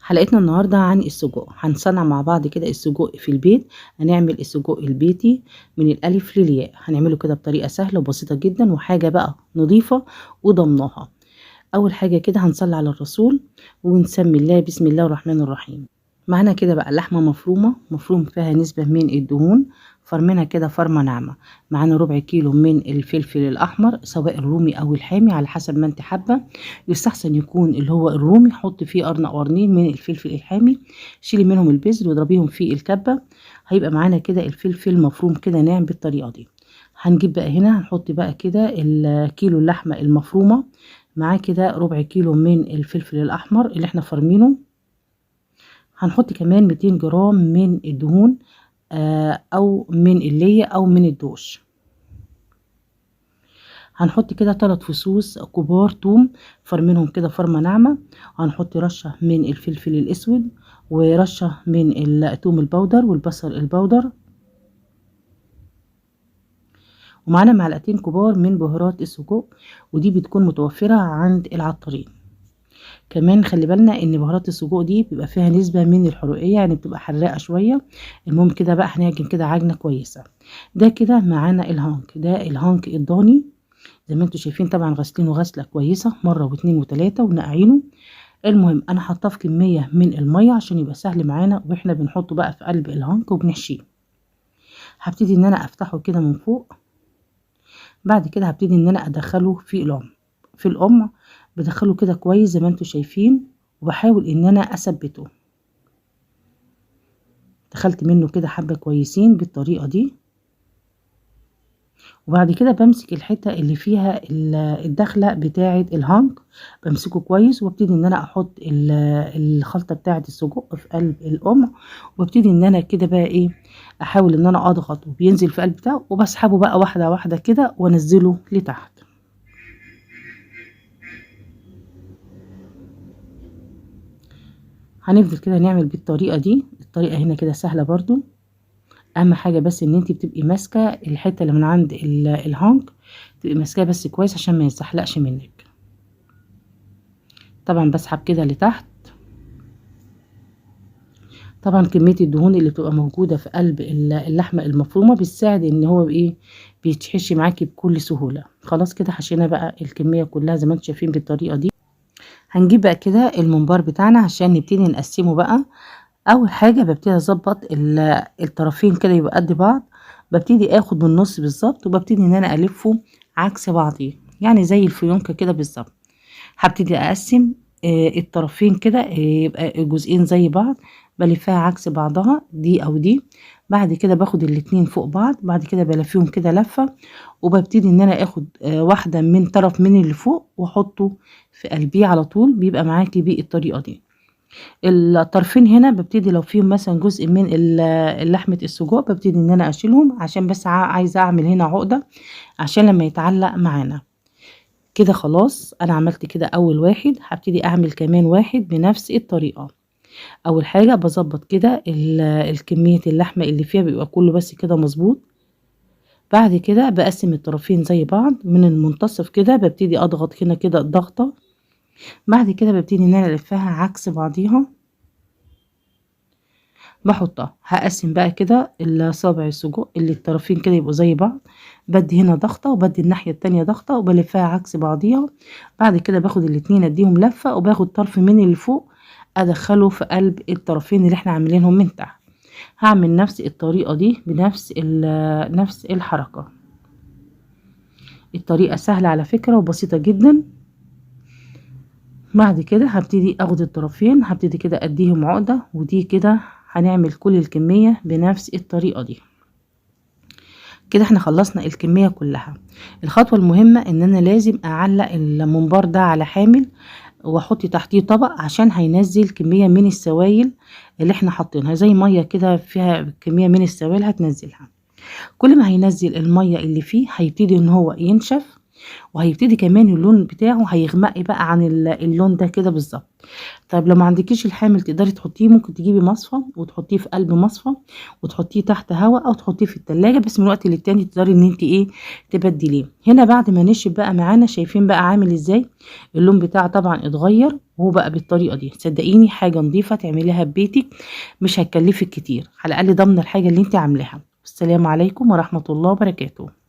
حلقتنا النهاردة عن السجق. هنصنع مع بعض كده السجق في البيت. هنعمل السجق البيتي من الألف للياء. هنعمله كده بطريقة سهلة وبسيطة جدا وحاجة بقى نظيفة وضمناها. أول حاجة كده هنصلي على الرسول ونسمي الله، بسم الله الرحمن الرحيم. معانا كده بقى لحمة مفرومة، مفروم فيها نسبة من الدهون، فرمنا كده فرمة ناعمة. معانا ربع كيلو من الفلفل الأحمر سواء الرومي أو الحامي على حسب ما انت حابة. يستحسن يكون اللي هو الرومي، حط فيه قرن أو قرنين من الفلفل الحامي، شيلي منهم البذر واضربيهم في الكبة. هيبقى معانا كده الفلفل مفروم كده ناعم بالطريقة دي. هنجيب بقى هنا هنحط بقى كده الكيلو اللحمة المفرومة، معاه كده ربع كيلو من الفلفل الأحمر اللي احنا فرمينه. هنحط كمان 200 جرام من الدهون او من اللية او من الدوش. هنحط كده 3 فصوص كبار توم فرمينهم كده فرمة ناعمة. هنحط رشة من الفلفل الاسود ورشة من الثوم البودر والبصل البودر، ومعانا معلقتين كبار من بهارات السجق، ودي بتكون متوفرة عند العطارين. كمان خلي بالنا ان بهارات السجق دي بيبقى فيها نسبة من الحرقية، يعني بتبقى حراقة شوية. المهم كده بقى هنعجن كده عجنة كويسة. ده كده معانا الهانك، ده الهانك الضاني زي ما انتوا شايفين، طبعا غسلينه غسلة كويسة مرة واتنين وتلاتة ونقعينه. المهم انا حاطاه في كمية من المية عشان يبقى سهل معانا واحنا بنحطه بقى في قلب الهانك وبنحشيه. هبتدي ان انا افتحه كده من فوق. بعد كده هبتدي ان انا ادخله في الام بدخله كده كويس زي ما انتوا شايفين، وبحاول ان انا اثبته. دخلت منه كده حبة كويسين بالطريقة دي، وبعد كده بمسك الحتة اللي فيها الدخلة بتاعة الهانك، بمسكه كويس وابتدي ان انا احط الخلطة بتاعة السجق في قلب الام، وابتدي ان انا كده بقى ايه، احاول ان انا اضغط وبينزل في قلب بتاعه، وبسحبه بقى واحدة واحدة كده وانزله لتحت. هنفضل كده نعمل بالطريقة دي. الطريقة هنا كده سهلة برضو، اهم حاجة بس ان انت بتبقي ماسكة الحتة اللي من عند الهانك، تبقي ماسكاها بس كويس عشان ما يتزحلقش منك. طبعا بسحب كده لتحت. طبعا كمية الدهون اللي بتبقى موجودة في قلب اللحمة المفرومة بتساعد ان هو بايه، بيتحشي معاكي بكل سهولة. خلاص كده حشينا بقى الكمية كلها زي ما انتم شايفين بالطريقة دي. هنجيب بقى كده الممبار بتاعنا عشان نبتدي نقسمه بقى. اول حاجة ببتدي اظبط الطرفين كده يبقى قد بعض، ببتدي اخد من النص بالظبط وببتدي ان انا الفه عكس بعضيه، يعني زي الفيونكة كده بالظبط. هبتدي اقسم الطرفين كده يبقى الجزئين زي بعض، بلفها عكس بعضها دي او دي. بعد كده باخد الاتنين فوق بعض، بعد كده بلفيهم كده لفة، وببتدي ان انا اخد واحدة من طرف من اللي فوق واحطه في قلبيه على طول، بيبقى معاكي بالطريقة دي. الطرفين هنا ببتدي لو فيهم مثلا جزء من لحمة السجق ببتدي ان انا اشيلهم، عشان بس عايزة اعمل هنا عقدة عشان لما يتعلق معانا كده. خلاص انا عملت كده اول واحد، هبتدي اعمل كمان واحد بنفس الطريقة. اول حاجة بظبط كده الكمية اللحمة اللي فيها بيبقى كله بس كده مظبوط. بعد كده بقسم الطرفين زي بعض من المنتصف كده، ببتدي اضغط هنا كده ضغطة. بعد كده ببتدي ان انا الفها عكس بعضيها بحطها. هقسم بقى كده الصابع السجق اللي الطرفين كده يبقوا زي بعض، بدي هنا ضغطة وبدي الناحية التانية ضغطة وبلفها عكس بعضيها. بعد كده باخد الاتنين اديهم لفة، وباخد طرف من اللي فوق ادخله في قلب الطرفين اللي احنا عاملينهم من تحت. هعمل نفس الطريقة دي بنفس نفس الحركة. الطريقة سهلة على فكرة وبسيطة جدا. بعد كده هبتدي اخد الطرفين، هبتدي كده اديهم عقدة، ودي كده هنعمل كل الكمية بنفس الطريقة دي. كده احنا خلصنا الكمية كلها. الخطوة المهمة ان انا لازم اعلق الممبار ده على حامل واحط تحتيه طبق، عشان هينزل كمية من السوائل اللي احنا حاطينها، زي مية كده فيها كمية من السوائل هتنزلها. كل ما هينزل المية اللي فيه هيبتدي ان هو ينشف، وهيبتدي كمان اللون بتاعه هيغمق بقى عن اللون ده كده بالظبط. طيب لو ما عندكيش الحامل تقدري تحطيه، ممكن تجيبي مصفى وتحطيه في قلب مصفى وتحطيه تحت هواء او تحطيه في التلاجة، بس من وقت للتاني تقدري ان انت ايه تبدليه. هنا بعد ما نشف بقى معانا، شايفين بقى عامل ازاي اللون بتاعه؟ طبعا اتغير وهو بقى بالطريقه دي. صدقيني حاجه نظيفه تعمليها ببيتك، مش هتكلفك كتير، على الاقل ضمن الحاجه اللي انت عاملاها. السلام عليكم ورحمه الله وبركاته.